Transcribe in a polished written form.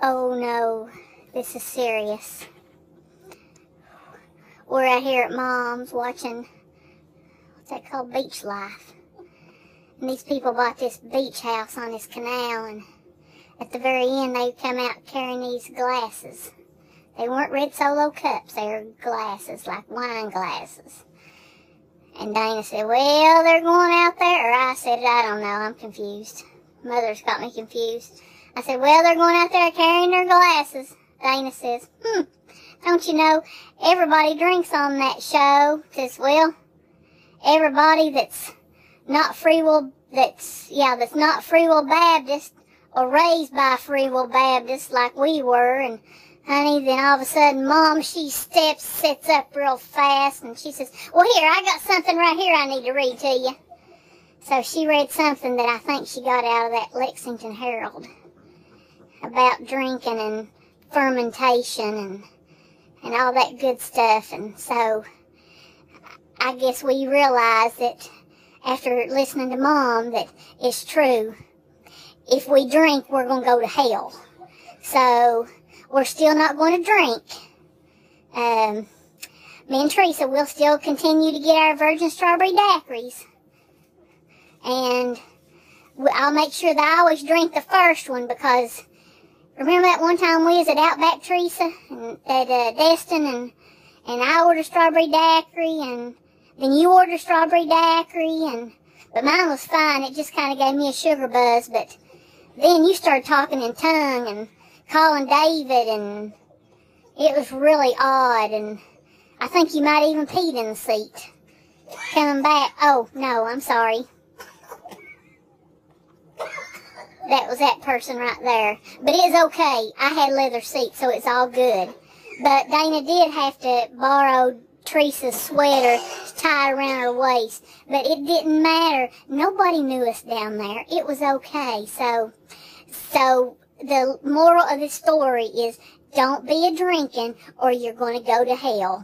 Oh no, this is serious. We're out here at Mom's watching, what's that called, Beach Life. And these people bought this beach house on this canal, and at the very end they come out carrying these glasses. They weren't red Solo cups, they were glasses, like wine glasses. And Dana said, well, they're going out there, or I said, I don't know, I'm confused. Mother's got me confused. I said, well, they're going out there carrying their glasses. Dana says, don't you know, everybody drinks on that show. Says, well, everybody that's not Free Will Baptist, or raised by Free Will Baptist like we were, and honey, then all of a sudden, Mom, she sits up real fast, and she says, well, here, I got something right here I need to read to you. So she read something that I think she got out of that Lexington Herald about drinking and fermentation and all that good stuff. And so I guess we realized that after listening to Mom that it's true. If we drink, we're going to go to hell. So we're still not going to drink. Me and Teresa will still continue to get our virgin strawberry daiquiris. And I'll make sure that I always drink the first one, because remember that one time we was at Outback, Teresa, and at Destin, and I ordered strawberry daiquiri, and then you ordered strawberry daiquiri, but mine was fine. It just kind of gave me a sugar buzz, but then you started talking in tongue and calling David, and it was really odd, and I think you might even peed in the seat. Coming back, oh, no, I'm sorry. That was that person right there. But it's okay. I had leather seats, so it's all good. But Dana did have to borrow Teresa's sweater to tie around her waist. But it didn't matter. Nobody knew us down there. It was okay. So the moral of the story is, don't be a drinking or you're going to go to hell.